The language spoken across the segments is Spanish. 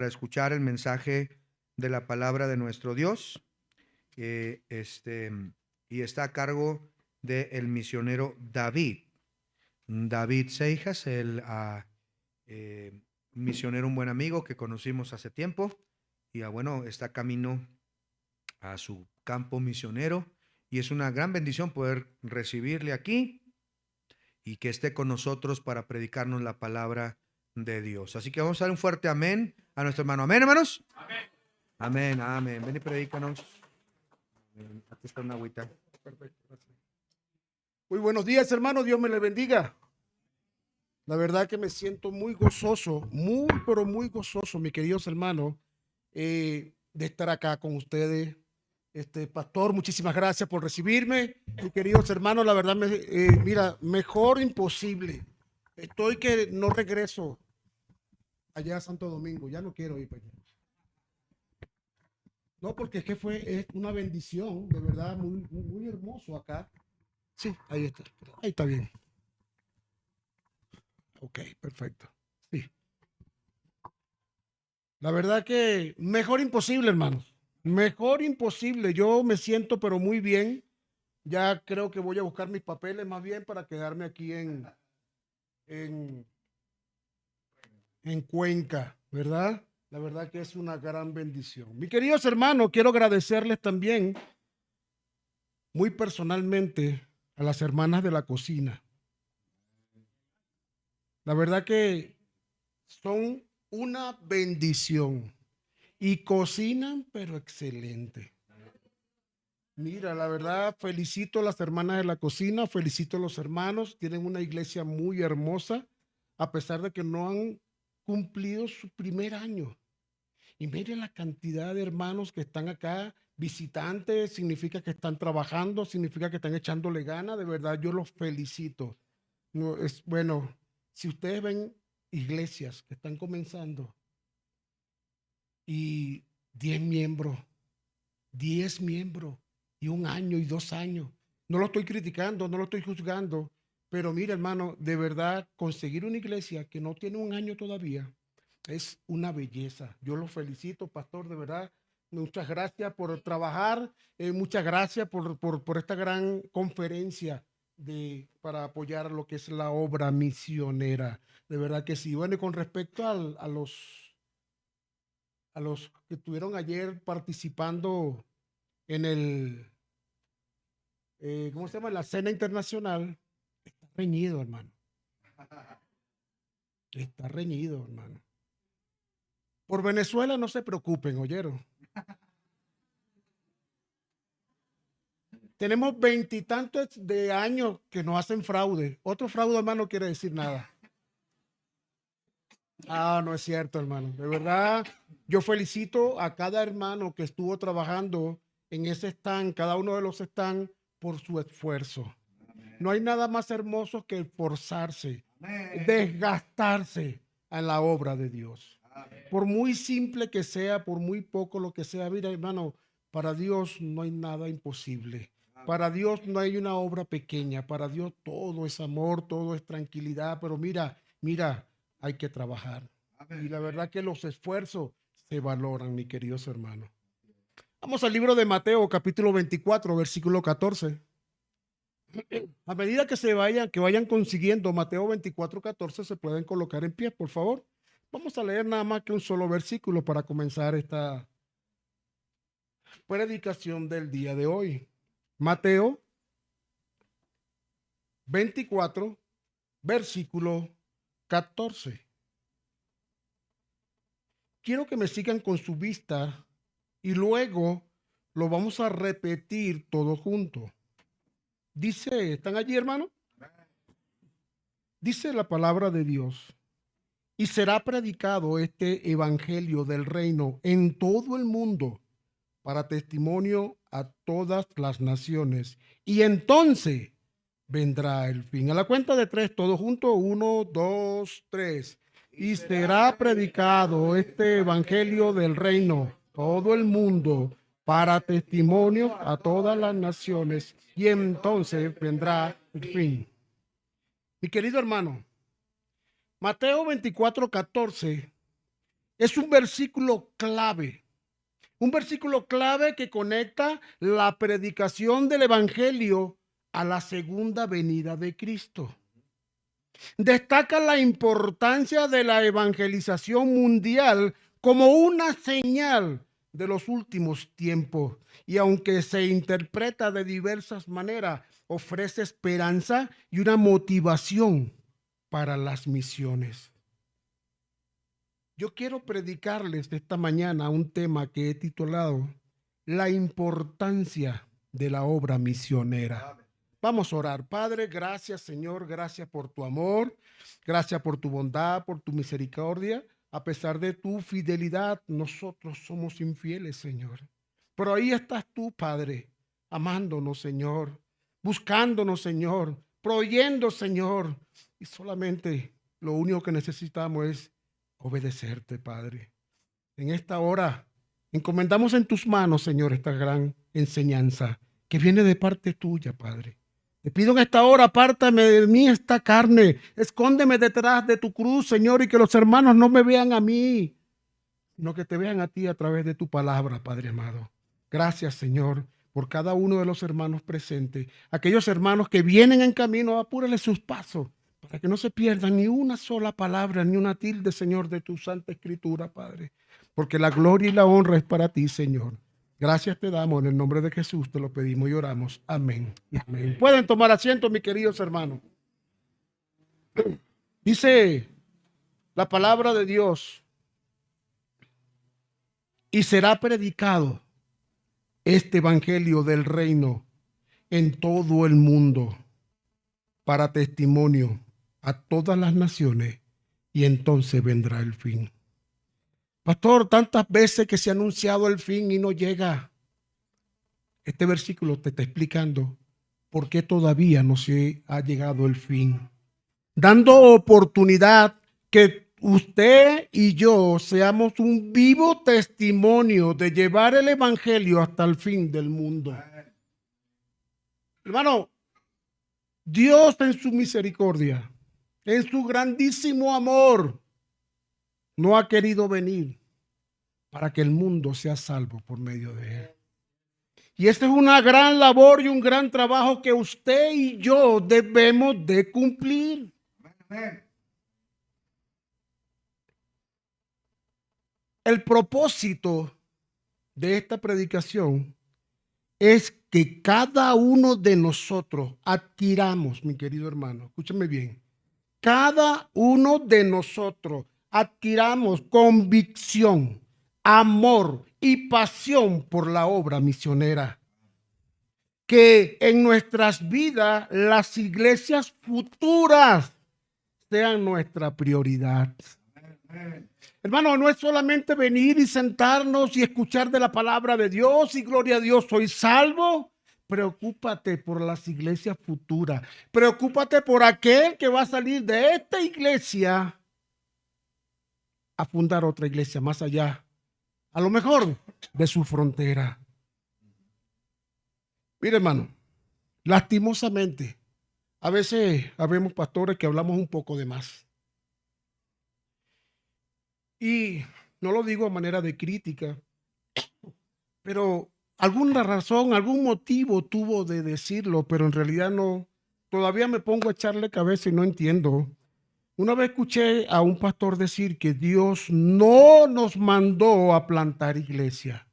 para escuchar el mensaje de la palabra de nuestro Dios. Y está a cargo del misionero David. David Seijas, el misionero, un buen amigo que conocimos hace tiempo. Y bueno, está camino a su campo misionero. Y es una gran bendición poder recibirle aquí y que esté con nosotros para predicarnos la palabra de Dios. Así que vamos a dar un fuerte amén a nuestro hermano. Amén, hermanos. Amén. Amén, amén. Ven y predícanos. Aquí está una agüita. Perfecto, gracias. Muy buenos días, hermano. Dios me le bendiga. La verdad que me siento muy gozoso, pero muy gozoso, mis queridos hermanos, de estar acá con ustedes. Pastor, muchísimas gracias por recibirme. Mis queridos hermanos, la verdad, mira, mejor imposible. Estoy que no regreso allá a Santo Domingo. Ya no quiero ir para allá. No, porque es que es una bendición, de verdad, muy hermoso acá. Sí, ahí está. Ahí está bien. Ok, perfecto. Sí. La verdad que mejor imposible, hermanos. Mejor imposible. Yo me siento pero muy bien. Ya creo que voy a buscar mis papeles más bien para quedarme aquí en, en Cuenca, ¿verdad? La verdad que es una gran bendición. Mis queridos hermanos, quiero agradecerles también muy personalmente a las hermanas de la cocina. La verdad que son una bendición y cocinan, pero excelente. Mira, la verdad, felicito a las hermanas de la cocina, felicito a los hermanos, tienen una iglesia muy hermosa, a pesar de que no han cumplido su primer año. Y miren la cantidad de hermanos que están acá, visitantes, significa que están trabajando, significa que están echándole ganas, de verdad, yo los felicito. No, es bueno, si ustedes ven iglesias que están comenzando y 10 miembros, 10 miembros, y 1 año y 2 años. No lo estoy criticando, no lo estoy juzgando, pero mira, hermano, de verdad, conseguir una iglesia que no tiene 1 año todavía es una belleza. Yo lo felicito, pastor, de verdad. Muchas gracias por trabajar, muchas gracias por esta gran conferencia para apoyar lo que es la obra misionera. De verdad que sí. Bueno, y con respecto a los que estuvieron ayer participando en ¿cómo se llama? La cena internacional, está reñido, hermano. Está reñido, hermano. Por Venezuela no se preocupen, ¿oyeron? Tenemos 20 y tantos de años que nos hacen fraude. Otro fraude, hermano, no quiere decir nada. Ah, no es cierto, hermano. De verdad, yo felicito a cada hermano que estuvo trabajando en ese stand, cada uno de los stands, por su esfuerzo. No hay nada más hermoso que esforzarse, desgastarse en la obra de Dios. Por muy simple que sea, por muy poco lo que sea, mira, hermano, para Dios no hay nada imposible. Para Dios no hay una obra pequeña. Para Dios todo es amor, todo es tranquilidad. Pero mira, hay que trabajar. Y la verdad que los esfuerzos se valoran, mis queridos hermanos. Vamos al libro de Mateo, capítulo 24, versículo 14. A medida que vayan consiguiendo Mateo 24:14, se pueden colocar en pie, por favor. Vamos a leer nada más que un solo versículo para comenzar esta predicación del día de hoy. Mateo 24, versículo 14. Quiero que me sigan con su vista y luego lo vamos a repetir todo junto. Dice, ¿están allí, hermano? Dice la palabra de Dios. Y será predicado este evangelio del reino en todo el mundo para testimonio a todas las naciones. Y entonces vendrá el fin. A la cuenta de 3, todos juntos. 1, 2, 3. Y será predicado este evangelio del reino, todo el mundo, para testimonio a todas las naciones. Y entonces vendrá el fin. Mi querido hermano, Mateo 24:14 es un versículo clave. Un versículo clave que conecta la predicación del evangelio a la segunda venida de Cristo. Destaca la importancia de la evangelización mundial como una señal de los últimos tiempos. Y aunque se interpreta de diversas maneras, ofrece esperanza y una motivación para las misiones. Yo quiero predicarles esta mañana un tema que he titulado La importancia de la obra misionera. Vamos a orar. Padre, gracias, Señor, gracias por tu amor, gracias por tu bondad, por tu misericordia. A pesar de tu fidelidad, nosotros somos infieles, Señor. Pero ahí estás tú, Padre, amándonos, Señor, buscándonos, Señor, proveyendo, Señor. Y solamente lo único que necesitamos es obedecerte, Padre. En esta hora encomendamos en tus manos, Señor, esta gran enseñanza que viene de parte tuya, Padre. Te pido en esta hora, apártame de mí esta carne, escóndeme detrás de tu cruz, Señor, y que los hermanos no me vean a mí, sino que te vean a ti a través de tu palabra, Padre amado. Gracias, Señor, por cada uno de los hermanos presentes. Aquellos hermanos que vienen en camino, apúrale sus pasos, para que no se pierdan ni una sola palabra, ni una tilde, Señor, de tu santa escritura, Padre. Porque la gloria y la honra es para ti, Señor. Gracias te damos, en el nombre de Jesús te lo pedimos y oramos. Amén. Amén. Pueden tomar asiento, mis queridos hermanos. Dice la palabra de Dios: y será predicado este evangelio del reino en todo el mundo para testimonio a todas las naciones, y entonces vendrá el fin. Pastor, tantas veces que se ha anunciado el fin y no llega. Este versículo te está explicando por qué todavía no se ha llegado el fin, dando oportunidad que usted y yo seamos un vivo testimonio de llevar el evangelio hasta el fin del mundo. Hermano, Dios en su misericordia, en su grandísimo amor, no ha querido venir para que el mundo sea salvo por medio de él. Y esta es una gran labor y un gran trabajo que usted y yo debemos de cumplir. El propósito de esta predicación es que cada uno de nosotros adquiramos, mi querido hermano, escúchame bien, cada uno de nosotros adquiramos convicción, amor y pasión por la obra misionera. Que en nuestras vidas las iglesias futuras sean nuestra prioridad. Hermano, no es solamente venir y sentarnos y escuchar de la palabra de Dios y gloria a Dios, soy salvo. Preocúpate por las iglesias futuras. Preocúpate por aquel que va a salir de esta iglesia a fundar otra iglesia más allá, a lo mejor de su frontera. Mire, hermano, lastimosamente, a veces habemos pastores que hablamos un poco de más. Y no lo digo a manera de crítica, pero alguna razón, algún motivo tuvo de decirlo, pero en realidad no. Todavía me pongo a echarle cabeza y no entiendo. Una vez escuché a un pastor decir que Dios no nos mandó a plantar iglesia,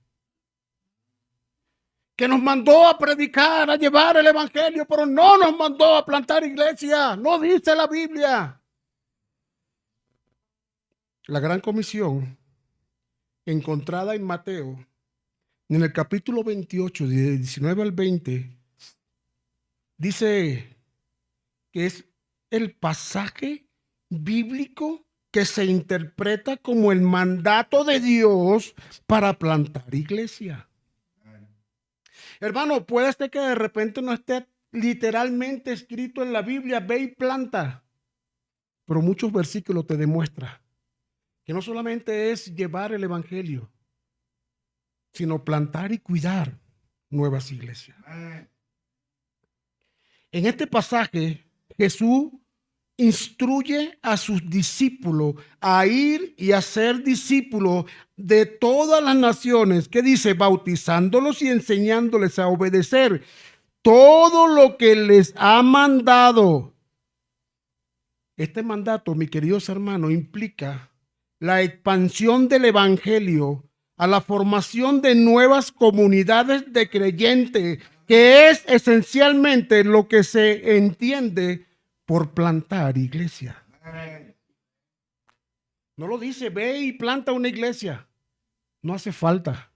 que nos mandó a predicar, a llevar el evangelio, pero no nos mandó a plantar iglesia. No dice la Biblia. La gran comisión encontrada en Mateo, en el capítulo 28, de 19 al 20, dice que es el pasaje bíblico que se interpreta como el mandato de Dios para plantar iglesia. Hermano, puede ser que de repente no esté literalmente escrito en la Biblia, ve y planta, pero muchos versículos te demuestran que no solamente es llevar el evangelio, sino plantar y cuidar nuevas iglesias. En este pasaje, Jesús instruye a sus discípulos a ir y a ser discípulos de todas las naciones. ¿Qué dice? Bautizándolos y enseñándoles a obedecer todo lo que les ha mandado. Este mandato, mis queridos hermanos, implica la expansión del evangelio a la formación de nuevas comunidades de creyentes, que es esencialmente lo que se entiende por plantar iglesia. No lo dice, ve y planta una iglesia. No hace falta.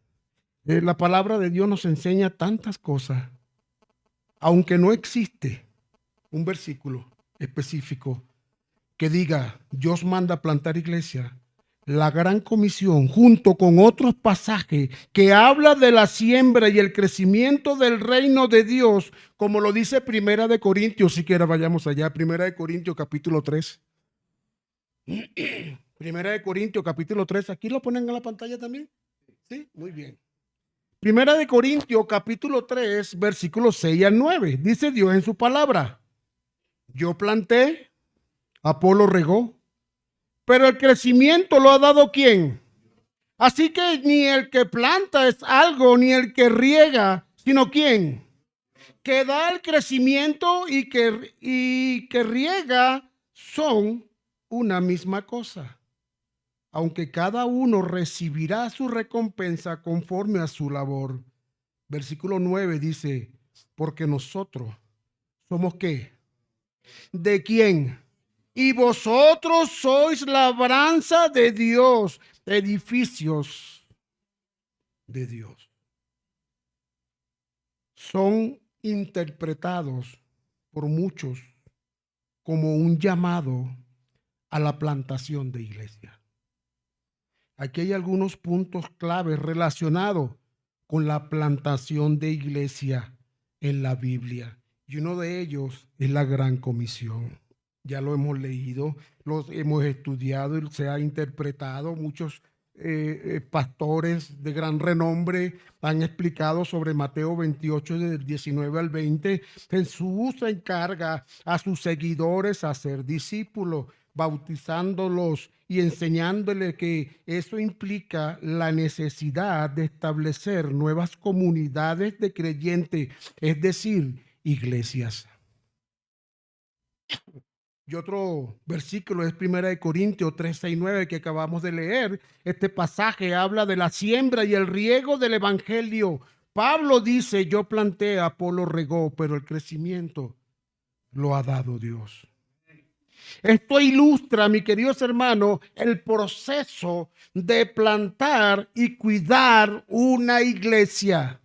La palabra de Dios nos enseña tantas cosas. Aunque no existe un versículo específico que diga, Dios manda a plantar iglesia, la gran comisión, junto con otros pasajes que habla de la siembra y el crecimiento del reino de Dios, como lo dice Primera de Corintios, siquiera vayamos allá, Primera de Corintios capítulo 3. Primera de Corintios capítulo 3, ¿aquí lo ponen en la pantalla también? Sí, muy bien. Primera de Corintios capítulo 3, versículos 6 al 9, dice Dios en su palabra, yo planté, Apolo regó, pero el crecimiento lo ha dado ¿quién? Así que ni el que planta es algo, ni el que riega, sino ¿quién? Que da el crecimiento y que riega son una misma cosa. Aunque cada uno recibirá su recompensa conforme a su labor. Versículo 9 dice, porque nosotros somos ¿qué? ¿De quién? Y vosotros sois labranza de Dios, edificios de Dios. Son interpretados por muchos como un llamado a la plantación de iglesia. Aquí hay algunos puntos claves relacionados con la plantación de iglesia en la Biblia. Y uno de ellos es la Gran Comisión. Ya lo hemos leído, los hemos estudiado y se ha interpretado. Muchos pastores de gran renombre han explicado sobre Mateo 28, del 19 al 20. Jesús encarga a sus seguidores a ser discípulos, bautizándolos y enseñándoles que eso implica la necesidad de establecer nuevas comunidades de creyentes, es decir, iglesias. Y otro versículo es 1 Corintios 3, 6, 9 que acabamos de leer. Este pasaje habla de la siembra y el riego del evangelio. Pablo dice, yo planté, Apolo regó, pero el crecimiento lo ha dado Dios. Esto ilustra, mis queridos hermanos, el proceso de plantar y cuidar una iglesia.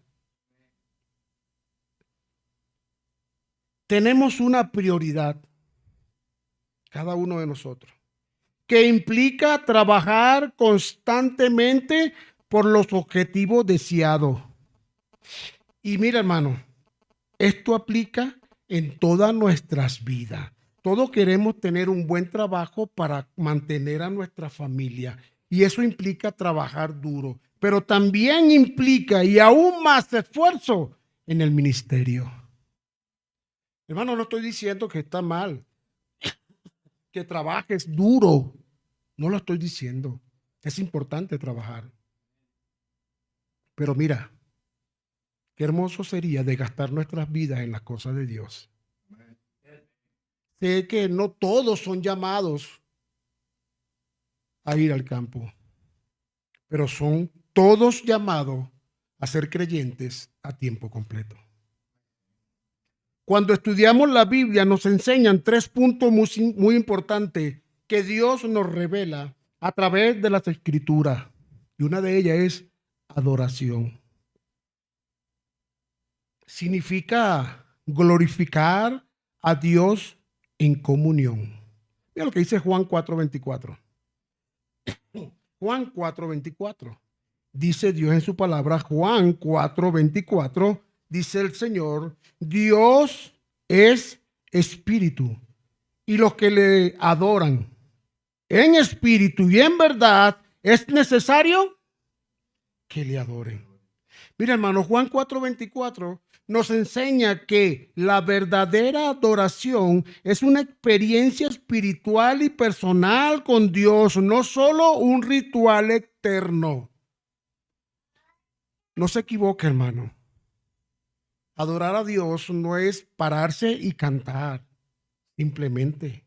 Tenemos una prioridad, cada uno de nosotros, que implica trabajar constantemente por los objetivos deseados. Y mira, hermano, esto aplica en todas nuestras vidas. Todos queremos tener un buen trabajo para mantener a nuestra familia. Y eso implica trabajar duro. Pero también implica, y aún más esfuerzo, en el ministerio. Hermano, no estoy diciendo que está mal que trabajes duro. No lo estoy diciendo. Es importante trabajar. Pero mira, qué hermoso sería de gastar nuestras vidas en las cosas de Dios. Sé que no todos son llamados a ir al campo, pero son todos llamados a ser creyentes a tiempo completo. Cuando estudiamos la Biblia nos enseñan 3 puntos muy importantes que Dios nos revela a través de las Escrituras. Y una de ellas es adoración. Significa glorificar a Dios en comunión. Mira lo que dice Juan 4:24. Juan 4:24. Dice Dios en su palabra, Juan 4:24. Dice el Señor, Dios es espíritu, y los que le adoran en espíritu y en verdad es necesario que le adoren. Mira, hermano, Juan 4:24 nos enseña que la verdadera adoración es una experiencia espiritual y personal con Dios, no solo un ritual externo. No se equivoque, hermano. Adorar a Dios no es pararse y cantar, simplemente.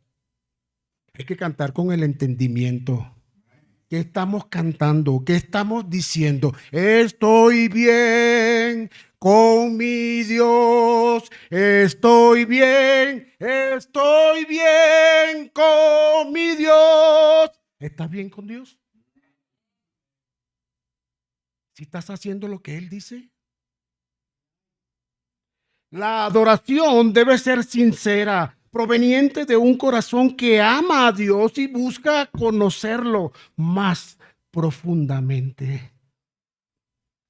Hay que cantar con el entendimiento. ¿Qué estamos cantando? ¿Qué estamos diciendo? Estoy bien con mi Dios. Estoy bien con mi Dios. ¿Estás bien con Dios? ¿Si estás haciendo lo que Él dice? La adoración debe ser sincera, proveniente de un corazón que ama a Dios y busca conocerlo más profundamente.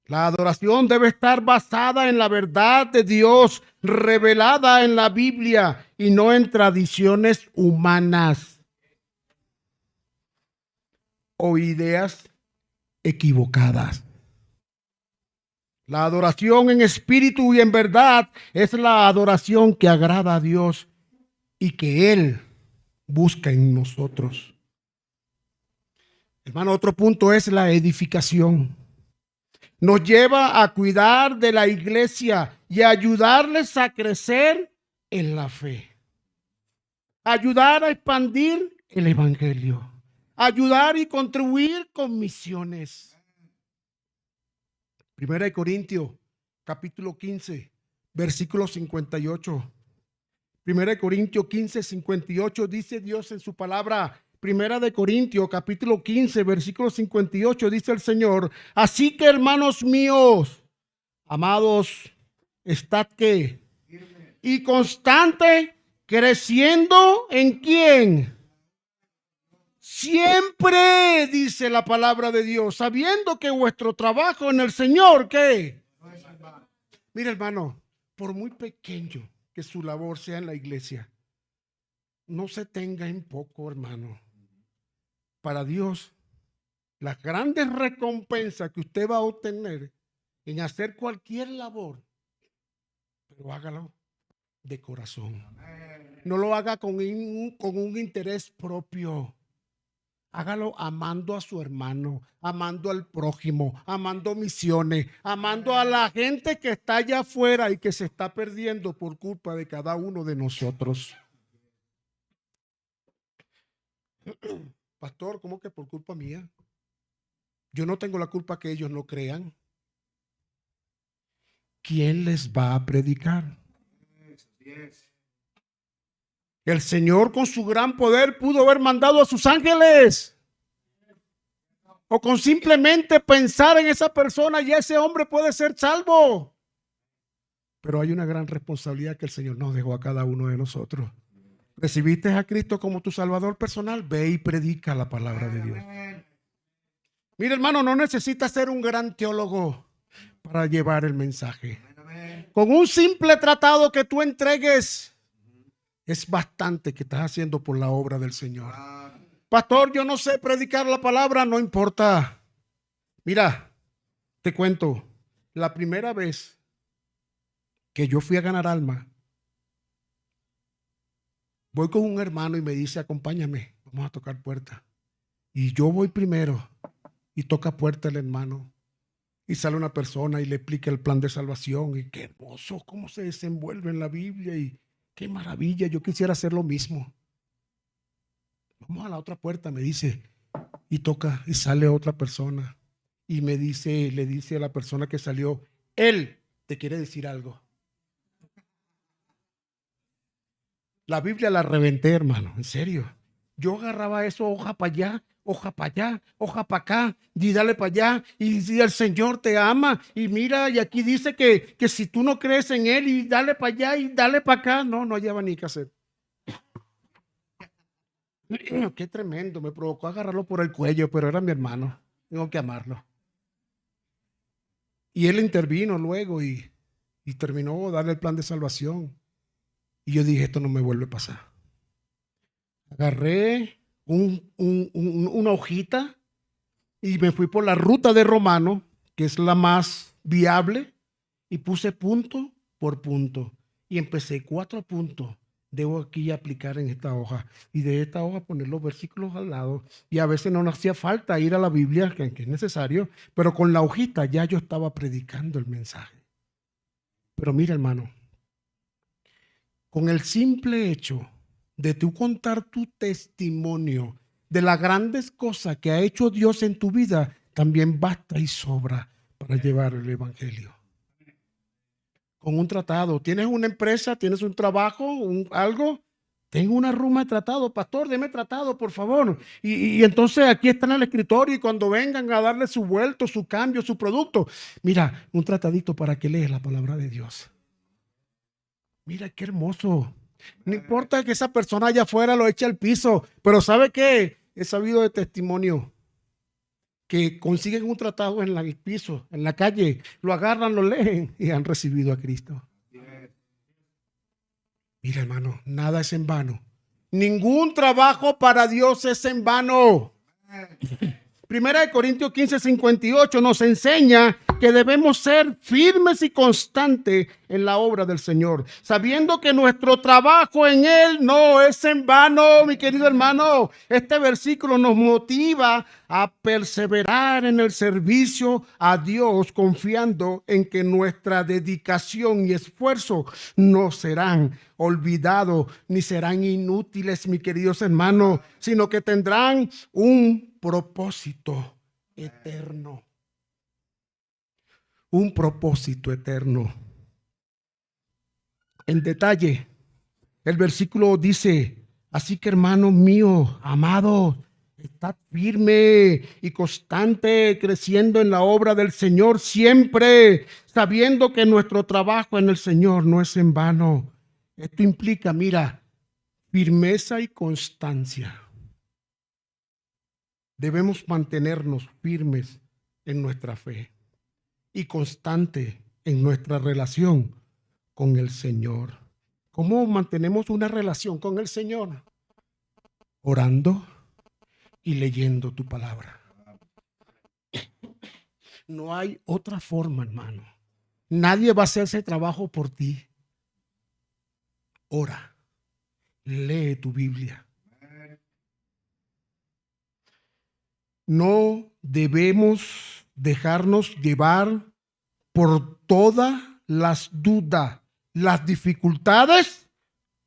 La adoración debe estar basada en la verdad de Dios, revelada en la Biblia y no en tradiciones humanas o ideas equivocadas. La adoración en espíritu y en verdad es la adoración que agrada a Dios y que Él busca en nosotros. Hermano, otro punto es la edificación. Nos lleva a cuidar de la iglesia y a ayudarles a crecer en la fe. Ayudar a expandir el evangelio. Ayudar y contribuir con misiones. Primera de Corintios, capítulo 15, versículo 58. Primera de Corintios 15, 58 dice Dios en su palabra. Primera de Corintios, capítulo 15, versículo 58 dice el Señor: así que, hermanos míos, amados, estad ¿qué? Y constante, creciendo ¿en quién? Siempre, dice la palabra de Dios, sabiendo que vuestro trabajo en el Señor, ¿qué? Mira, hermano, por muy pequeño que su labor sea en la iglesia, no se tenga en poco, hermano. Para Dios, las grandes recompensas que usted va a obtener en hacer cualquier labor, pero hágalo de corazón. No lo haga con un interés propio. Hágalo amando a su hermano, amando al prójimo, amando misiones, amando a la gente que está allá afuera y que se está perdiendo por culpa de cada uno de nosotros. Pastor, ¿cómo que por culpa mía? Yo no tengo la culpa que ellos no crean. ¿Quién les va a predicar? El Señor con su gran poder pudo haber mandado a sus ángeles. O con simplemente pensar en esa persona, ya ese hombre puede ser salvo. Pero hay una gran responsabilidad que el Señor nos dejó a cada uno de nosotros. ¿Recibiste a Cristo como tu Salvador personal? Ve y predica la palabra de Dios. Mira, hermano, no necesitas ser un gran teólogo para llevar el mensaje. Con un simple tratado que tú entregues, es bastante que estás haciendo por la obra del Señor. Pastor, yo no sé predicar la palabra, no importa. Mira, te cuento, la primera vez que yo fui a ganar alma, voy con un hermano y me dice: acompáñame, vamos a tocar puerta. Y yo voy primero y toca puerta el hermano. Y sale una persona y le explica el plan de salvación. Y qué hermoso, cómo se desenvuelve en la Biblia. Y qué maravilla, yo quisiera hacer lo mismo. Vamos a la otra puerta, me dice. Y toca y sale otra persona. Y me dice, le dice a la persona que salió: él te quiere decir algo. La Biblia la reventé, hermano, en serio. Yo agarraba eso, hoja para allá, hoja para allá, hoja para acá, y dale para allá, y si el Señor te ama, y mira, y aquí dice que si tú no crees en Él, y dale para allá, y dale para acá, no hallaba ni qué hacer. Qué tremendo, me provocó agarrarlo por el cuello, pero era mi hermano, tengo que amarlo. Y él intervino luego y terminó de darle el plan de salvación. Y yo dije: esto no me vuelve a pasar. Agarré una hojita y me fui por la ruta de Romano, que es la más viable, y puse punto por punto. Y empecé 4 puntos. Debo aquí aplicar en esta hoja. Y de esta hoja poner los versículos al lado. Y a veces no nos hacía falta ir a la Biblia, que es necesario. Pero con la hojita ya yo estaba predicando el mensaje. Pero mira, hermano, con el simple hecho de tú contar tu testimonio de las grandes cosas que ha hecho Dios en tu vida, también basta y sobra para llevar el evangelio. Con un tratado, tienes una empresa, tienes un trabajo, algo, tengo una ruma de tratado, pastor, deme tratado, por favor. Y entonces aquí está en el escritorio y cuando vengan a darle su vuelto, su cambio, su producto, mira, un tratadito para que leas la palabra de Dios. Mira qué hermoso. No importa que esa persona allá afuera lo eche al piso, pero ¿sabe qué? He sabido de testimonio que consiguen un tratado en el piso, en la calle, lo agarran, lo leen y han recibido a Cristo. Mira, hermano, nada es en vano. Ningún trabajo para Dios es en vano. Primera de Corintios 15:58 nos enseña que debemos ser firmes y constantes en la obra del Señor, sabiendo que nuestro trabajo en Él no es en vano, mi querido hermano. Este versículo nos motiva a perseverar en el servicio a Dios, confiando en que nuestra dedicación y esfuerzo no serán olvidados ni serán inútiles, mis queridos hermanos, sino que tendrán un propósito eterno. Un propósito eterno. En detalle, el versículo dice: así que, hermanos míos, amados, estad firme y constante, creciendo en la obra del Señor siempre, sabiendo que nuestro trabajo en el Señor no es en vano. Esto implica, mira, firmeza y constancia. Debemos mantenernos firmes en nuestra fe y constante en nuestra relación con el Señor. ¿Cómo mantenemos una relación con el Señor? Orando y leyendo tu palabra. No hay otra forma, hermano. Nadie va a hacer ese trabajo por ti. Ora, lee tu Biblia. No debemos dejarnos llevar por todas las dudas, las dificultades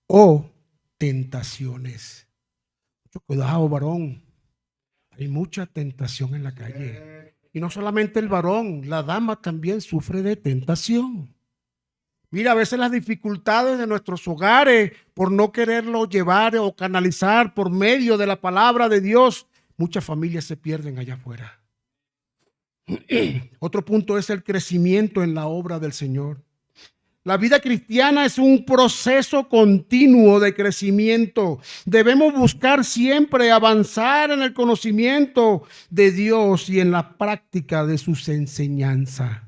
o tentaciones. Mucho cuidado, varón. Hay mucha tentación en la calle. Y no solamente el varón, la dama también sufre de tentación. Mira, a veces las dificultades de nuestros hogares por no quererlo llevar o canalizar por medio de la palabra de Dios, muchas familias se pierden allá afuera. Otro punto es el crecimiento en la obra del Señor. La vida cristiana es un proceso continuo de crecimiento. Debemos buscar siempre avanzar en el conocimiento de Dios y en la práctica de sus enseñanzas.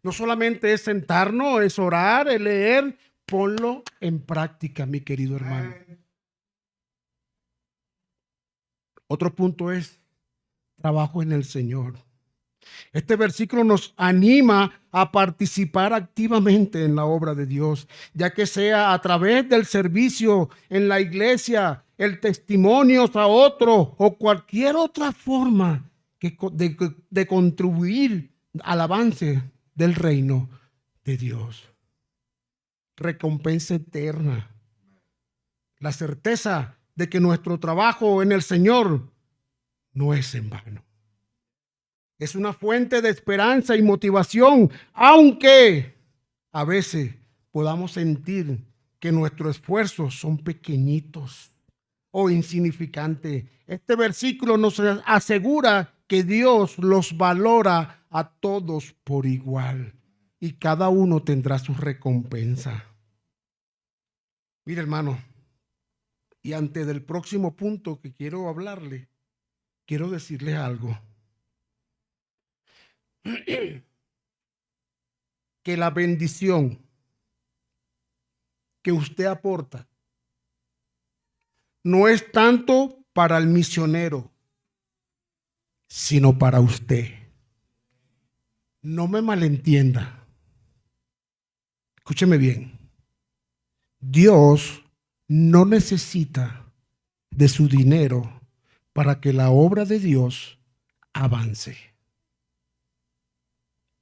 No solamente es sentarnos, es orar, es leer, ponlo en práctica, mi querido hermano. Otro punto es trabajo en el Señor. Este versículo nos anima a participar activamente en la obra de Dios, ya que sea a través del servicio en la iglesia, el testimonio a otros o cualquier otra forma de contribuir al avance del reino de Dios. Recompensa eterna. La certeza de que nuestro trabajo en el Señor no es en vano. Es una fuente de esperanza y motivación, aunque a veces podamos sentir que nuestros esfuerzos son pequeñitos o insignificantes. Este versículo nos asegura que Dios los valora a todos por igual y cada uno tendrá su recompensa. Mire, hermano, y antes del próximo punto que quiero hablarle, quiero decirle algo. Que la bendición que usted aporta no es tanto para el misionero, sino para usted. No me malentienda. Escúcheme bien. Dios no necesita de su dinero para que la obra de Dios avance.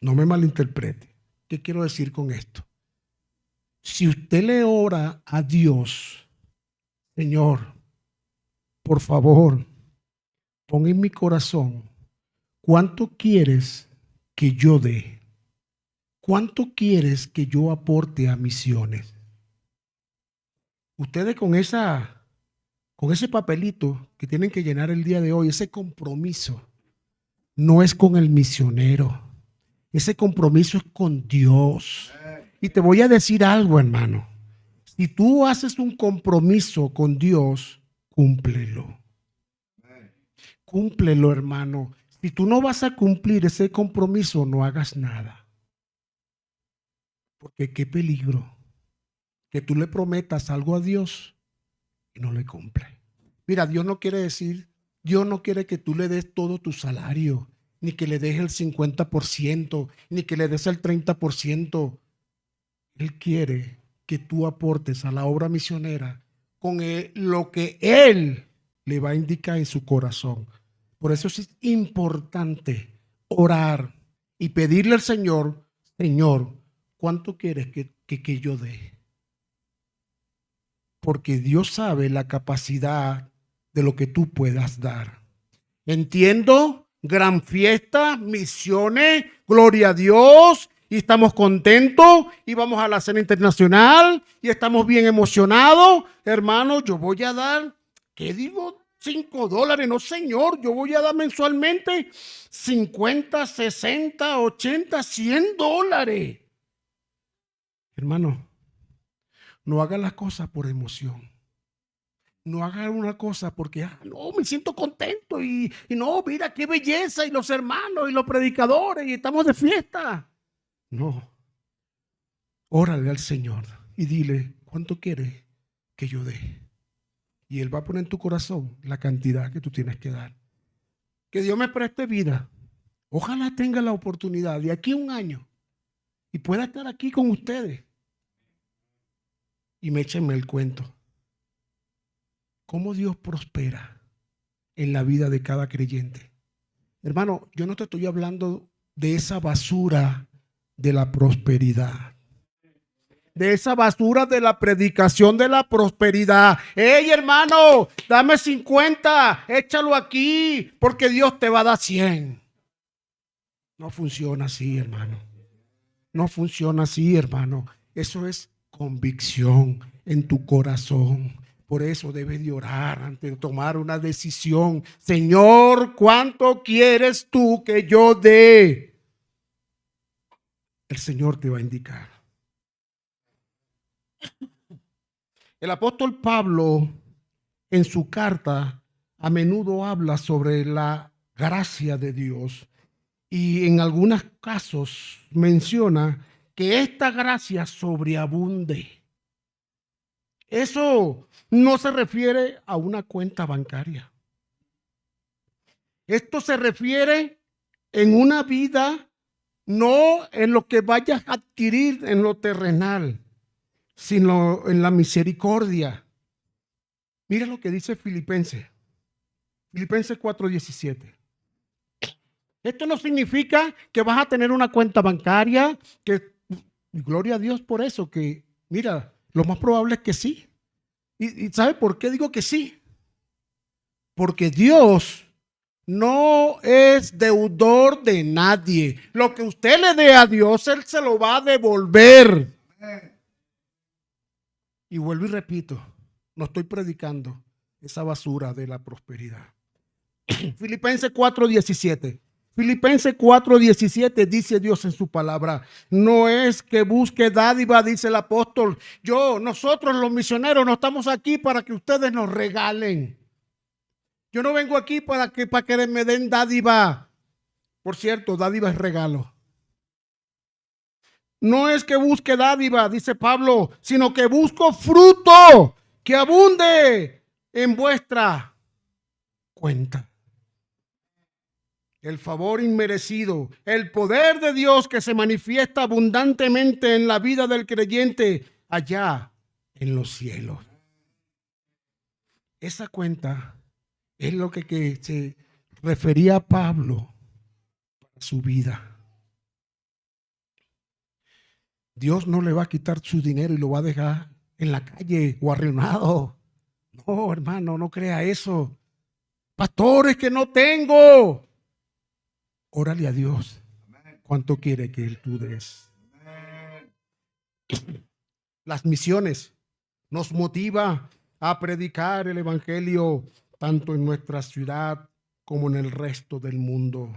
No me malinterprete. ¿Qué quiero decir con esto? Si usted le ora a Dios, Señor, por favor, pon en mi corazón cuánto quieres que yo dé. ¿Cuánto quieres que yo aporte a misiones? Ustedes con ese papelito que tienen que llenar el día de hoy, ese compromiso, no es con el misionero. Ese compromiso es con Dios. Y te voy a decir algo, hermano. Si tú haces un compromiso con Dios, cúmplelo. Cúmplelo, hermano. Si tú no vas a cumplir ese compromiso, no hagas nada. Porque qué peligro que tú le prometas algo a Dios y no le cumple. Mira, Dios no quiere que tú le des todo tu salario, ni que le des el 50%, ni que le des el 30%. Él quiere que tú aportes a la obra misionera con lo que Él le va a indicar en su corazón. Por eso es importante orar y pedirle al Señor, Señor, ¿cuánto quieres que yo dé? Porque Dios sabe la capacidad de lo que tú puedas dar. Entiendo, gran fiesta, misiones, gloria a Dios, y estamos contentos, y vamos a la cena internacional, y estamos bien emocionados. Hermano, yo voy a dar, ¿qué digo? $5. No, señor, yo voy a dar mensualmente 50, 60, 80, $100. Hermano, no haga las cosas por emoción. No haga una cosa porque, no, me siento contento y no, mira qué belleza y los hermanos y los predicadores y estamos de fiesta. No. Órale al Señor y dile, ¿cuánto quieres que yo dé? Y Él va a poner en tu corazón la cantidad que tú tienes que dar. Que Dios me preste vida. Ojalá tenga la oportunidad de aquí a un año y pueda estar aquí con ustedes. Y me échenme el cuento. ¿Cómo Dios prospera en la vida de cada creyente? Hermano, yo no te estoy hablando de esa basura de la prosperidad. De esa basura de la predicación de la prosperidad. Hey, hermano, dame 50, échalo aquí, porque Dios te va a dar 100. No funciona así, hermano. No funciona así, hermano. Eso es convicción en tu corazón. Por eso debes de orar antes de tomar una decisión. Señor, ¿cuánto quieres tú que yo dé? El Señor te va a indicar. El apóstol Pablo, en su carta, a menudo habla sobre la gracia de Dios y en algunos casos menciona que esta gracia sobreabunde. Eso no se refiere a una cuenta bancaria. Esto se refiere en una vida, no en lo que vayas a adquirir en lo terrenal, sino en la misericordia. Mira lo que dice Filipenses 4:17. Esto no significa que vas a tener una cuenta bancaria, que gloria a Dios por eso, que mira, lo más probable es que sí. ¿Y sabe por qué digo que sí? Porque Dios no es deudor de nadie. Lo que usted le dé a Dios, Él se lo va a devolver. Y vuelvo y repito, no estoy predicando esa basura de la prosperidad. Filipenses 4:17. Filipenses 4:17 dice Dios en su palabra. No es que busque dádiva, dice el apóstol. Nosotros los misioneros no estamos aquí para que ustedes nos regalen. Yo no vengo aquí para que me den dádiva. Por cierto, dádiva es regalo. No es que busque dádiva, dice Pablo, sino que busco fruto que abunde en vuestra cuenta. el favor inmerecido, el poder de Dios que se manifiesta abundantemente en la vida del creyente allá en los cielos. Esa cuenta es lo que se refería a Pablo para su vida. Dios no le va a quitar su dinero y lo va a dejar en la calle o arruinado. No, hermano, no crea eso. Pastores, que no tengo. Órale a Dios. ¿Cuánto quiere que Él tú des? Las misiones nos motiva a predicar el evangelio tanto en nuestra ciudad como en el resto del mundo.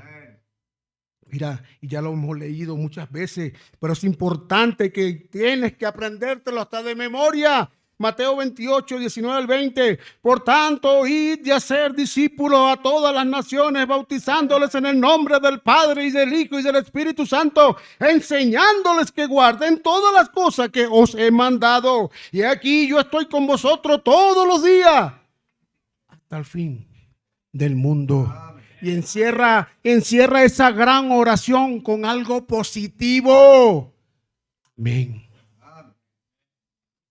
Mira, y ya lo hemos leído muchas veces, pero es importante que tienes que aprendértelo hasta de memoria. Mateo 28, 19 al 20. Por tanto, id y hacer discípulos a todas las naciones, bautizándoles en el nombre del Padre y del Hijo y del Espíritu Santo, enseñándoles que guarden todas las cosas que os he mandado. Y aquí yo estoy con vosotros todos los días, hasta el fin del mundo. Y encierra esa gran oración con algo positivo. Amén.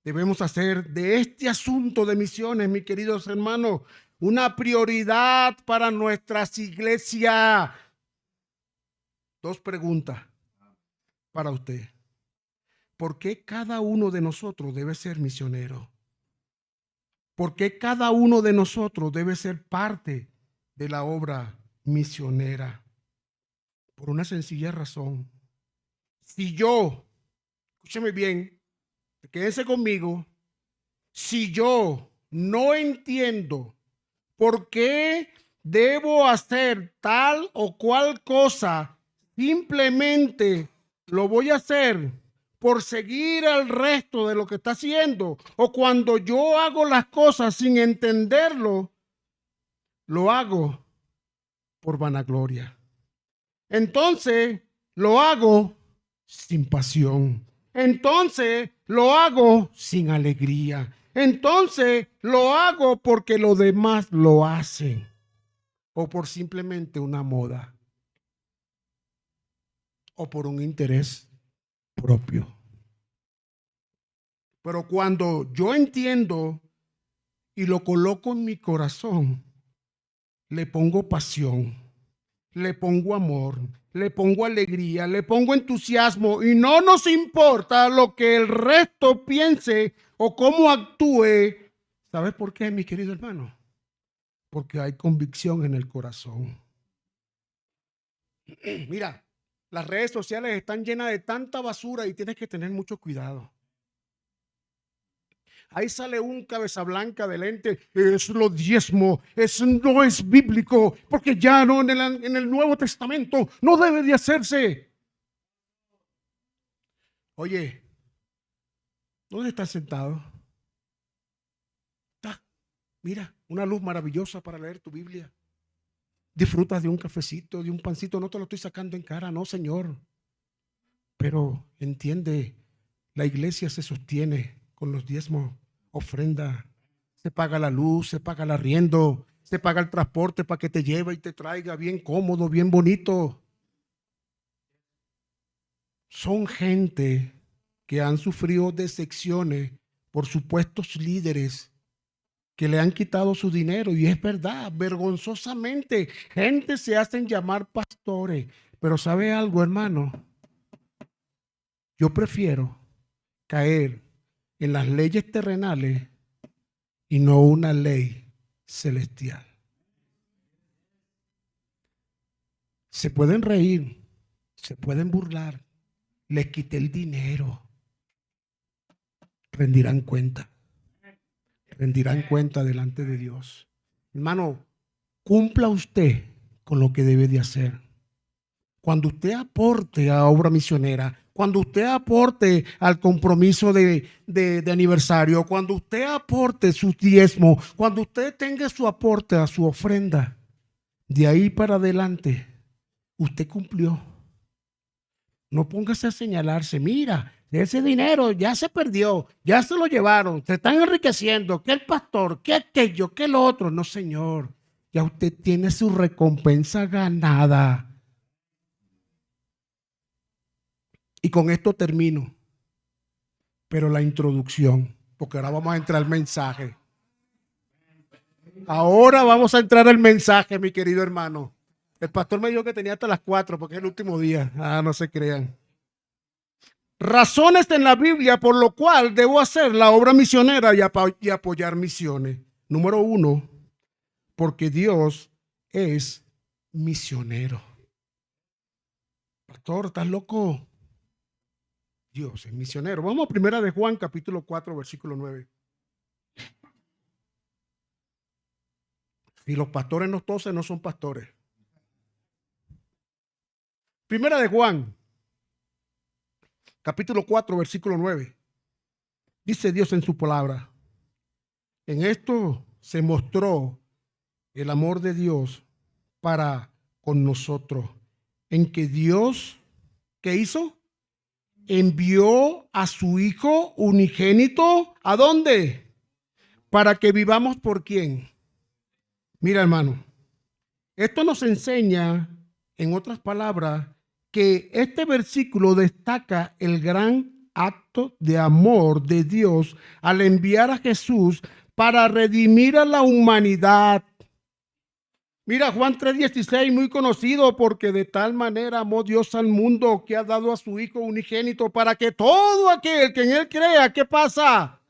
Debemos hacer de este asunto de misiones, mis queridos hermanos, una prioridad para nuestras iglesias. 2 preguntas para usted. ¿Por qué cada uno de nosotros debe ser misionero? ¿Por qué cada uno de nosotros debe ser parte de la obra misionera? Por una sencilla razón. Si yo, escúcheme bien, quédese conmigo, si yo no entiendo por qué debo hacer tal o cual cosa, simplemente lo voy a hacer por seguir al resto de lo que está haciendo, o cuando yo hago las cosas sin entenderlo, lo hago por vanagloria. Entonces lo hago sin pasión. Entonces lo hago sin alegría. Entonces lo hago porque los demás lo hacen, o por simplemente una moda, o por un interés propio. Pero cuando yo entiendo y lo coloco en mi corazón, le pongo pasión, le pongo amor, le pongo alegría, le pongo entusiasmo, y no nos importa lo que el resto piense o cómo actúe. ¿Sabes por qué, mi querido hermano? Porque hay convicción en el corazón. Mira, las redes sociales están llenas de tanta basura y tienes que tener mucho cuidado. Ahí sale un cabeza blanca de lente, es lo diezmo, eso no es bíblico, porque ya no en el Nuevo Testamento no debe de hacerse. Oye, ¿dónde estás sentado? Mira, una luz maravillosa para leer tu Biblia. Disfrutas de un cafecito, de un pancito, no te lo estoy sacando en cara, no, Señor. Pero entiende, la iglesia se sostiene con los diezmos. Ofrenda, se paga la luz, se paga el arriendo, se paga el transporte para que te lleve y te traiga bien cómodo, bien bonito. Son gente que han sufrido decepciones por supuestos líderes que le han quitado su dinero, y es verdad, vergonzosamente, gente se hacen llamar pastores. Pero ¿sabe algo, hermano? Yo prefiero caer en las leyes terrenales y no una ley celestial. Se pueden reír, se pueden burlar, les quité el dinero, rendirán cuenta delante de Dios. Hermano, cumpla usted con lo que debe de hacer. Cuando usted aporte a obra misionera, cuando usted aporte al compromiso de aniversario, cuando usted aporte sus diezmos, cuando usted tenga su aporte a su ofrenda, de ahí para adelante, usted cumplió. No póngase a señalarse, mira, ese dinero ya se perdió, ya se lo llevaron, se están enriqueciendo, que el pastor, que aquello, que el otro. No, Señor, Ya usted tiene su recompensa ganada. Y con esto termino. Pero la introducción, porque ahora vamos a entrar al mensaje. Ahora vamos a entrar al mensaje, mi querido hermano. El pastor me dijo que tenía hasta las 4 porque es el último día. No se crean. Razones en la Biblia por lo cual debo hacer la obra misionera y apoyar misiones. Número 1, porque Dios es misionero. Pastor, ¿estás loco? Dios es misionero. Vamos a primera de Juan, capítulo 4, versículo 9. Si los pastores no tosen, no son pastores. Primera de Juan, capítulo 4, versículo 9. Dice Dios en su palabra: en esto se mostró el amor de Dios para con nosotros, en que Dios, ¿qué hizo? Envió a su Hijo unigénito, ¿a dónde? Para que vivamos por quién. Mira, hermano, esto nos enseña, en otras palabras, que este versículo destaca el gran acto de amor de Dios al enviar a Jesús para redimir a la humanidad. Mira, Juan 3:16, muy conocido, porque de tal manera amó Dios al mundo que ha dado a su Hijo unigénito para que todo aquel que en él crea, ¿qué pasa?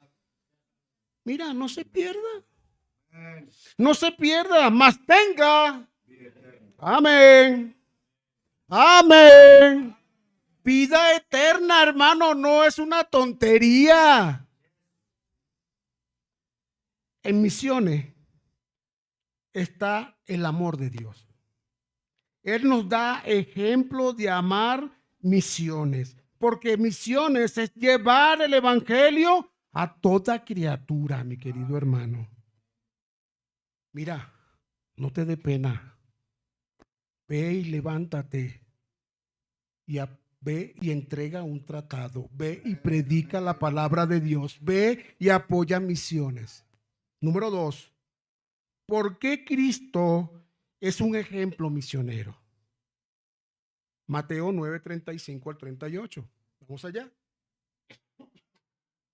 Mira, no se pierda. No se pierda, mas tenga. Amén. Amén. Vida eterna, hermano, no es una tontería. En misiones está el amor de Dios. Él nos da ejemplo de amar misiones, porque misiones es llevar el evangelio a toda criatura, mi querido hermano. Mira, no te dé pena. Ve y levántate y ve y entrega un tratado. Ve y predica la palabra de Dios. Ve y apoya misiones. Número 2. ¿Por qué Cristo es un ejemplo misionero? Mateo 9:35 al 38. Vamos allá.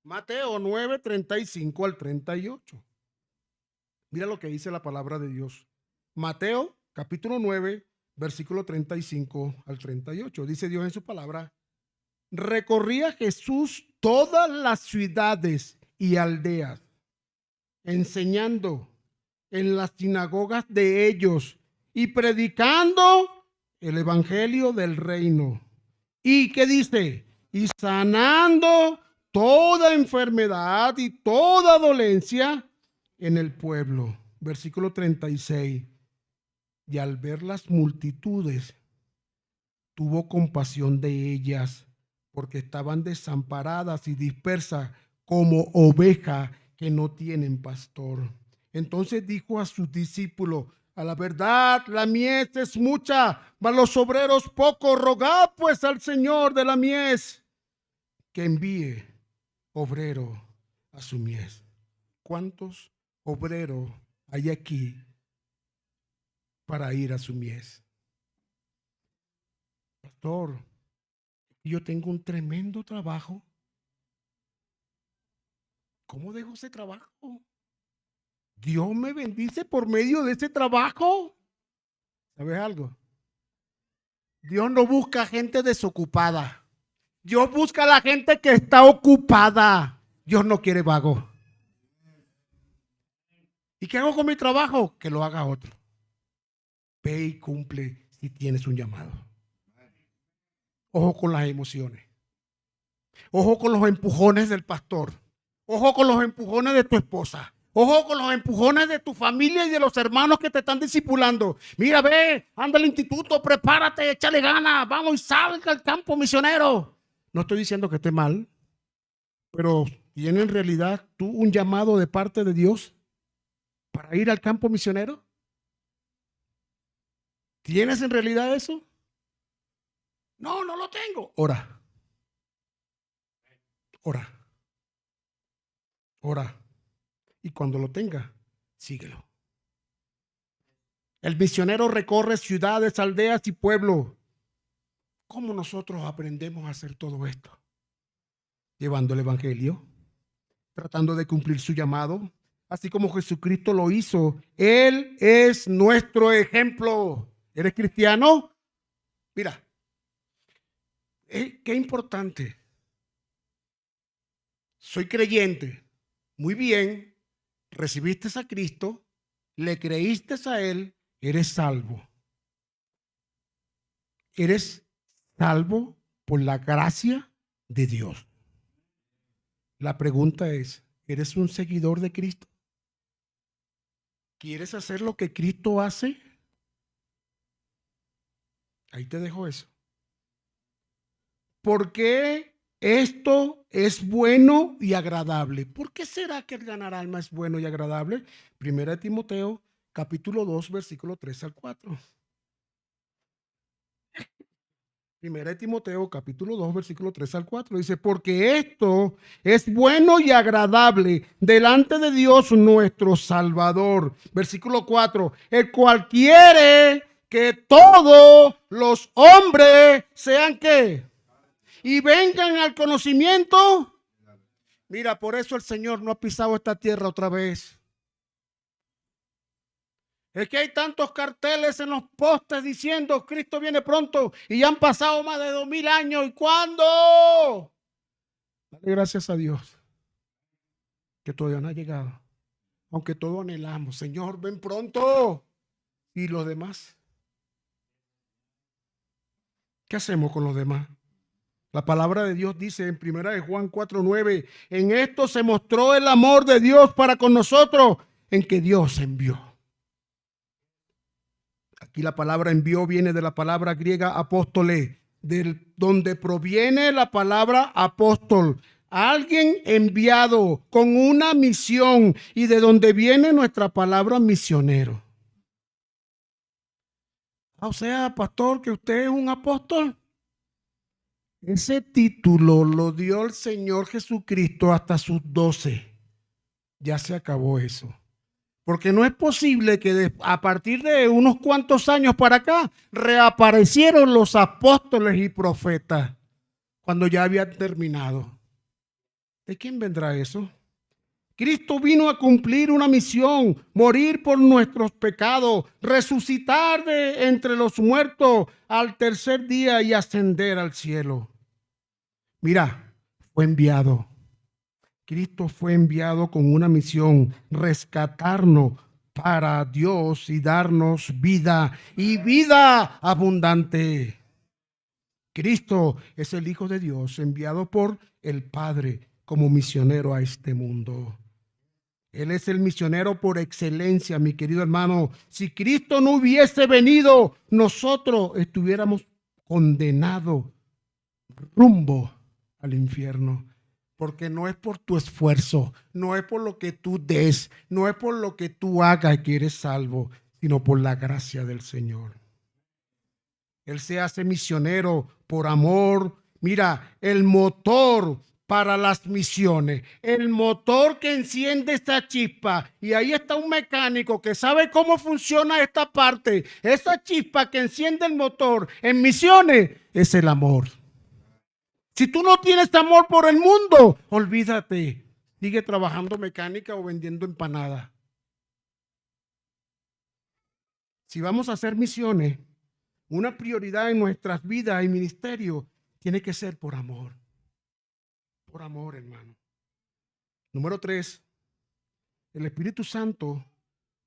Mateo 9:35 al 38. Mira lo que dice la palabra de Dios. Mateo capítulo 9, versículo 35 al 38. Dice Dios en su palabra: recorría Jesús todas las ciudades y aldeas, enseñando en las sinagogas de ellos y predicando el evangelio del reino. ¿Y qué dice? Y sanando toda enfermedad y toda dolencia en el pueblo. Versículo 36. Y al ver las multitudes, tuvo compasión de ellas, porque estaban desamparadas y dispersas como ovejas que no tienen pastor. Entonces dijo a sus discípulos: a la verdad, la mies es mucha, mas los obreros pocos. Rogad pues al Señor de la mies que envíe obrero a su mies. ¿Cuántos obreros hay aquí para ir a su mies? Pastor, yo tengo un tremendo trabajo. ¿Cómo dejo ese trabajo? Dios me bendice por medio de ese trabajo. ¿Sabes algo? Dios no busca gente desocupada. Dios busca a la gente que está ocupada. Dios no quiere vago. ¿Y qué hago con mi trabajo? Que lo haga otro. Ve y cumple si tienes un llamado. Ojo con las emociones. Ojo con los empujones del pastor. Ojo con los empujones de tu esposa. Ojo con los empujones de tu familia y de los hermanos que te están discipulando. Mira, ve, anda al instituto, prepárate, échale ganas, vamos y salga al campo misionero. No estoy diciendo que esté mal, pero ¿tiene en realidad tú un llamado de parte de Dios para ir al campo misionero? ¿Tienes en realidad eso? No, no lo tengo. Ora. Ora. Ora. Y cuando lo tenga, síguelo. El misionero recorre ciudades, aldeas y pueblos. ¿Cómo nosotros aprendemos a hacer todo esto? Llevando el evangelio, tratando de cumplir su llamado, así como Jesucristo lo hizo. Él es nuestro ejemplo. ¿Eres cristiano? Mira, qué importante. Soy creyente. Muy bien. Recibiste a Cristo, le creíste a Él, eres salvo. Eres salvo por la gracia de Dios. La pregunta es, ¿eres un seguidor de Cristo? ¿Quieres hacer lo que Cristo hace? Ahí te dejo eso. ¿Por qué esto es bueno y agradable? ¿Por qué será que el ganar alma es bueno y agradable? Primera de Timoteo, capítulo 2, versículo 3 al 4. Primera de Timoteo, capítulo 2, versículo 3 al 4. Dice, porque esto es bueno y agradable delante de Dios nuestro Salvador. Versículo 4. El cual quiere que todos los hombres sean ¿qué? Y vengan al conocimiento. Mira, por eso el Señor no ha pisado esta tierra otra vez. Es que hay tantos carteles en los postes diciendo Cristo viene pronto y ya han pasado más de 2000 años. ¿Y cuándo? Dale gracias a Dios que todavía no ha llegado. Aunque todos anhelamos, Señor, ven pronto. ¿Y los demás? ¿Qué hacemos con los demás? La palabra de Dios dice en 1 de Juan 4:9, en esto se mostró el amor de Dios para con nosotros, en que Dios envió. Aquí la palabra envió viene de la palabra griega apóstole, donde proviene la palabra apóstol. Alguien enviado con una misión y de donde viene nuestra palabra misionero. O sea, pastor, que usted es un apóstol. Ese título lo dio el Señor Jesucristo hasta sus 12. Ya se acabó eso. Porque no es posible que a partir de unos cuantos años para acá reaparecieron los apóstoles y profetas cuando ya habían terminado. ¿De quién vendrá eso? Cristo vino a cumplir una misión, morir por nuestros pecados, resucitar de entre los muertos al tercer día y ascender al cielo. Mira, fue enviado. Cristo fue enviado con una misión, rescatarnos para Dios y darnos vida y vida abundante. Cristo es el Hijo de Dios enviado por el Padre como misionero a este mundo. Él es el misionero por excelencia, mi querido hermano. Si Cristo no hubiese venido, nosotros estuviéramos condenados rumbo al infierno. Porque no es por tu esfuerzo, no es por lo que tú des, no es por lo que tú hagas que eres salvo, sino por la gracia del Señor. Él se hace misionero por amor. Mira, el motor para las misiones, el motor que enciende esta chispa. Y ahí está un mecánico que sabe cómo funciona esta parte. Esa chispa que enciende el motor en misiones es el amor. Si tú no tienes amor por el mundo, olvídate. Sigue trabajando mecánica o vendiendo empanadas. Si vamos a hacer misiones, una prioridad en nuestras vidas y ministerio tiene que ser por amor. Por amor, hermano. Número 3, el Espíritu Santo,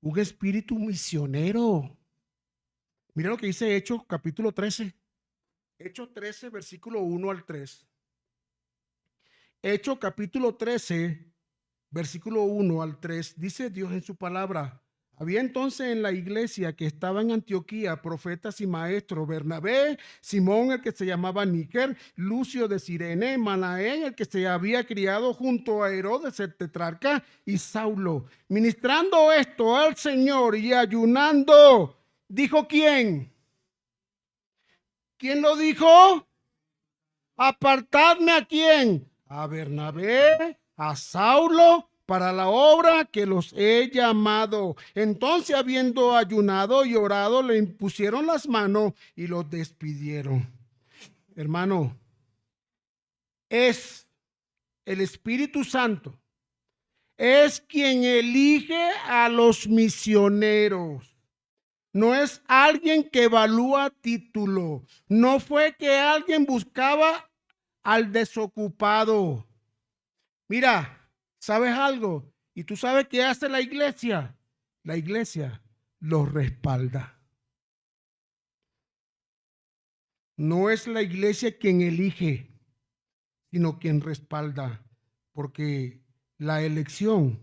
un espíritu misionero. Mira lo que dice Hechos capítulo 13. Hechos 13, versículo 1 al 3. Hechos capítulo 13, versículo 1 al 3. Dice Dios en su palabra. Había entonces en la iglesia que estaba en Antioquía profetas y maestros: Bernabé, Simón el que se llamaba Níger, Lucio de Cirene, Manaén el que se había criado junto a Herodes el tetrarca, y Saulo. Ministrando esto al Señor y ayunando, ¿dijo quién? ¿Quién lo dijo? Apartadme ¿a quién? A Bernabé, a Saulo para la obra que los he llamado. Entonces, habiendo ayunado y orado, le impusieron las manos y los despidieron. Hermano, es el Espíritu Santo, es quien elige a los misioneros. No es alguien que evalúa título. No fue que alguien buscaba al desocupado. Mira, ¿sabes algo? ¿Y tú sabes qué hace la iglesia? La iglesia los respalda. No es la iglesia quien elige, sino quien respalda, porque la elección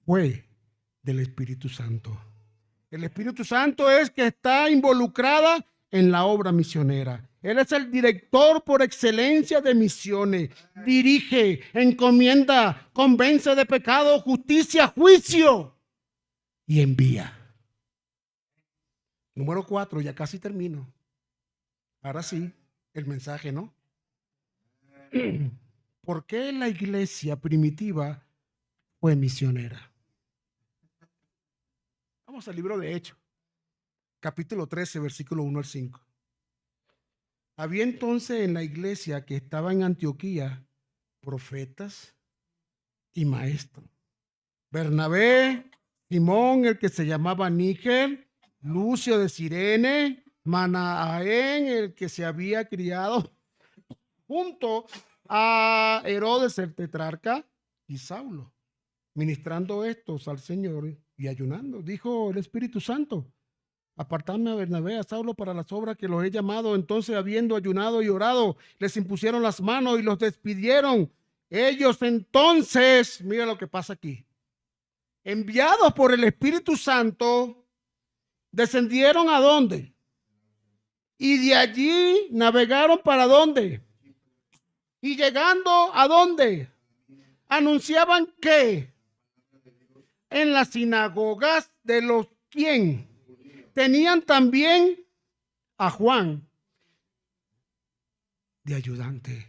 fue del Espíritu Santo. El Espíritu Santo es que está involucrada en la obra misionera. Él es el director por excelencia de misiones. Dirige, encomienda, convence de pecado, justicia, juicio y envía. Número 4, ya casi termino. Ahora sí, el mensaje, ¿no? ¿Por qué la iglesia primitiva fue misionera? Vamos al libro de Hechos, capítulo 13, versículo 1 al 5. Había entonces en la iglesia que estaba en Antioquía profetas y maestros. Bernabé, Simón, el que se llamaba Níger, Lucio de Cirene, Manaén, el que se había criado junto a Herodes el tetrarca, y Saulo, ministrando estos al Señor y ayunando. Dijo el Espíritu Santo: apartadme a Bernabé, a Saulo para las obras que los he llamado. Entonces, habiendo ayunado y orado, les impusieron las manos y los despidieron. Ellos entonces, mira lo que pasa aquí, enviados por el Espíritu Santo, descendieron ¿a dónde? Y de allí navegaron ¿para dónde? Y llegando ¿a dónde? Anunciaban que en las sinagogas de los ¿quién? Tenían también a Juan de ayudante.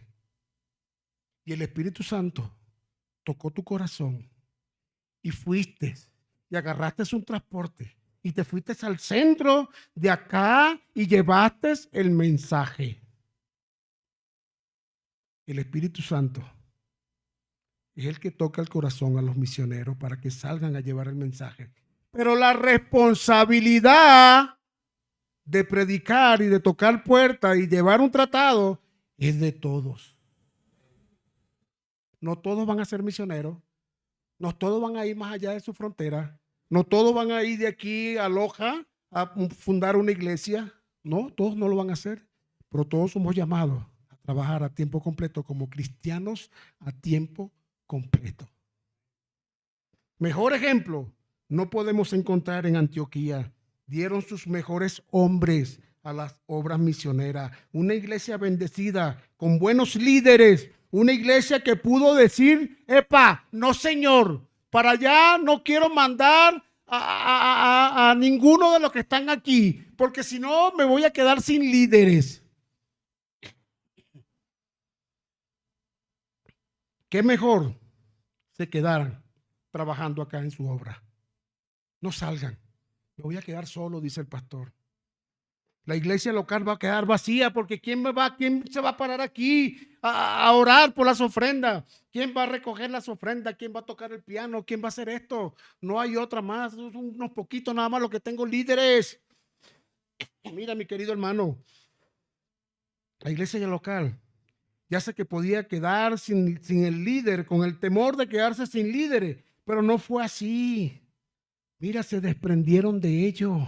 Y el Espíritu Santo tocó tu corazón y fuiste y agarraste un transporte y te fuiste al centro de acá y llevaste el mensaje. El Espíritu Santo es el que toca el corazón a los misioneros para que salgan a llevar el mensaje. Pero la responsabilidad de predicar y de tocar puertas y llevar un tratado es de todos. No todos van a ser misioneros. No todos van a ir más allá de su frontera. No todos van a ir de aquí a Loja a fundar una iglesia. No, todos no lo van a hacer. Pero todos somos llamados a trabajar a tiempo completo como cristianos a tiempo completo. Mejor ejemplo no podemos encontrar en Antioquía. Dieron sus mejores hombres a las obras misioneras. Una iglesia bendecida, con buenos líderes. Una iglesia que pudo decir: epa, no señor, para allá no quiero mandar a ninguno de los que están aquí, porque si no me voy a quedar sin líderes. ¿Qué mejor se quedaran trabajando acá en su obra? No salgan. Me voy a quedar solo, dice el pastor. La iglesia local va a quedar vacía porque ¿quién se va a parar aquí a orar por las ofrendas? ¿Quién va a recoger las ofrendas? ¿Quién va a tocar el piano? ¿Quién va a hacer esto? No hay otra más, unos poquitos nada más lo que tengo líderes. Mira, mi querido hermano, la iglesia local ya sé que podía quedar sin el líder, con el temor de quedarse sin líderes, pero no fue así. Mira, se desprendieron de ellos.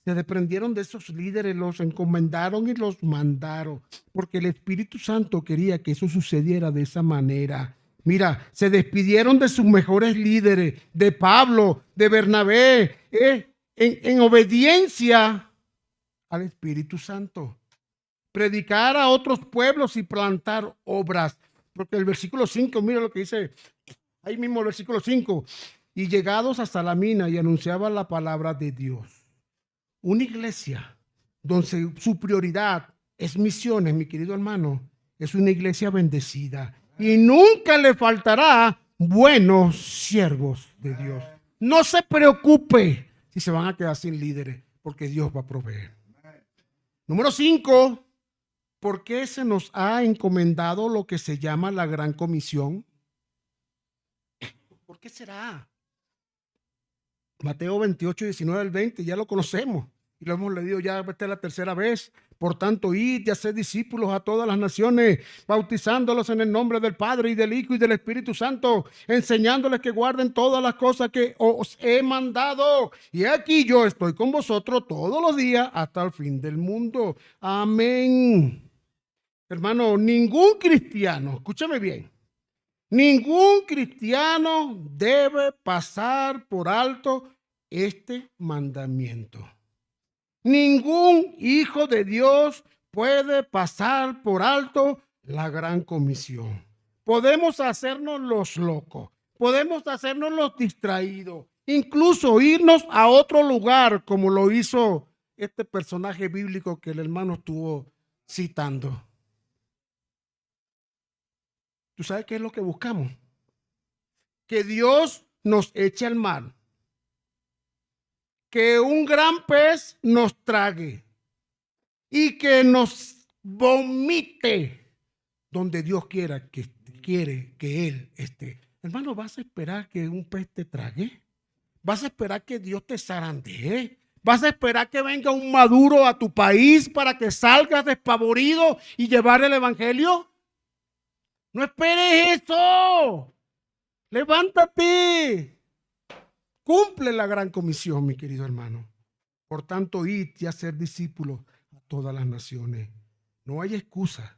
Se desprendieron de esos líderes, los encomendaron y los mandaron, porque el Espíritu Santo quería que eso sucediera de esa manera. Mira, se despidieron de sus mejores líderes, de Pablo, de Bernabé, en obediencia al Espíritu Santo. Predicar a otros pueblos y plantar obras. Porque el versículo 5, mira lo que dice, ahí mismo el versículo 5, y llegados hasta la mina y anunciaban la palabra de Dios. Una iglesia donde su prioridad es misiones, mi querido hermano, es una iglesia bendecida. Y nunca le faltará buenos siervos de Dios. No se preocupe si se van a quedar sin líderes, porque Dios va a proveer. Número 5, ¿por qué se nos ha encomendado lo que se llama la Gran Comisión? ¿Por qué será? Mateo 28, 19 al 20, ya lo conocemos y lo hemos leído ya, esta es la tercera vez. Por tanto, id y haced discípulos a todas las naciones, bautizándolos en el nombre del Padre y del Hijo y del Espíritu Santo, enseñándoles que guarden todas las cosas que os he mandado. Y aquí yo estoy con vosotros todos los días hasta el fin del mundo. Amén. Hermano, ningún cristiano, escúchame bien, ningún cristiano debe pasar por alto este mandamiento. Ningún hijo de Dios puede pasar por alto la gran comisión. Podemos hacernos los locos, podemos hacernos los distraídos, incluso irnos a otro lugar como lo hizo este personaje bíblico que el hermano estuvo citando. ¿Tú sabes qué es lo que buscamos? Que Dios nos eche al mar. Que un gran pez nos trague. Y que nos vomite donde Dios quiere que Él esté. Hermano, ¿vas a esperar que un pez te trague? ¿Vas a esperar que Dios te zarandee? ¿Vas a esperar que venga un Maduro a tu país para que salgas despavorido y llevar el evangelio? No esperes eso. Levántate. Cumple la gran comisión, mi querido hermano. Por tanto, id y hacer discípulos a todas las naciones. No hay excusa.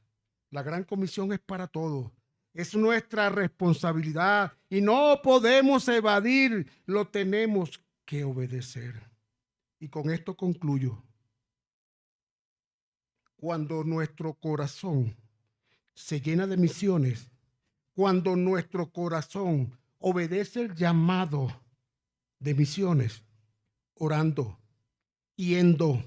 La gran comisión es para todos. Es nuestra responsabilidad y no podemos evadir. Lo tenemos que obedecer. Y con esto concluyo. Cuando nuestro corazón se llena de misiones, cuando nuestro corazón obedece el llamado de misiones, orando, yendo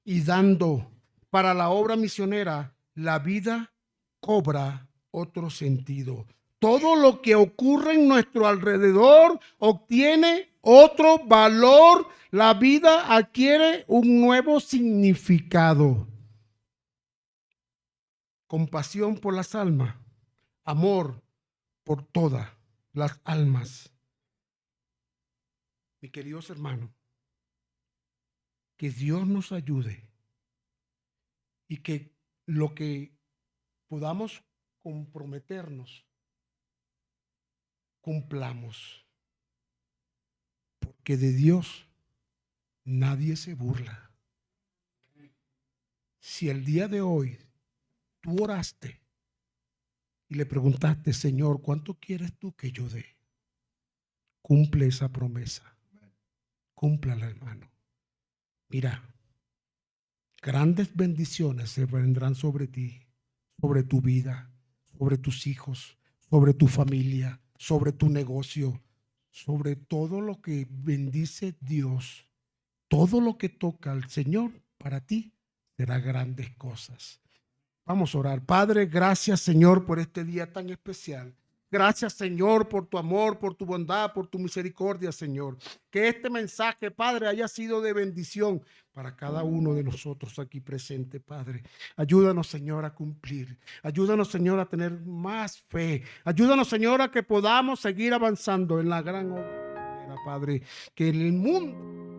y dando para la obra misionera, la vida cobra otro sentido. Todo lo que ocurre en nuestro alrededor obtiene otro valor. La vida adquiere un nuevo significado. Compasión por las almas, amor por todas las almas. Mis queridos hermanos, que Dios nos ayude y que lo que podamos comprometernos, cumplamos. Porque de Dios nadie se burla. Si el día de hoy tú oraste y le preguntaste, Señor, ¿cuánto quieres tú que yo dé? Cumple esa promesa. Cúmplala, hermano. Mira, grandes bendiciones se vendrán sobre ti, sobre tu vida, sobre tus hijos, sobre tu familia, sobre tu negocio, sobre todo lo que bendice Dios. Todo lo que toca al Señor para ti será grandes cosas. Vamos a orar. Padre, gracias, Señor, por este día tan especial. Gracias, Señor, por tu amor, por tu bondad, por tu misericordia, Señor. Que este mensaje, Padre, haya sido de bendición para cada uno de nosotros aquí presente, Padre. Ayúdanos, Señor, a cumplir. Ayúdanos, Señor, a tener más fe. Ayúdanos, Señor, a que podamos seguir avanzando en la gran obra, Padre. Que el mundo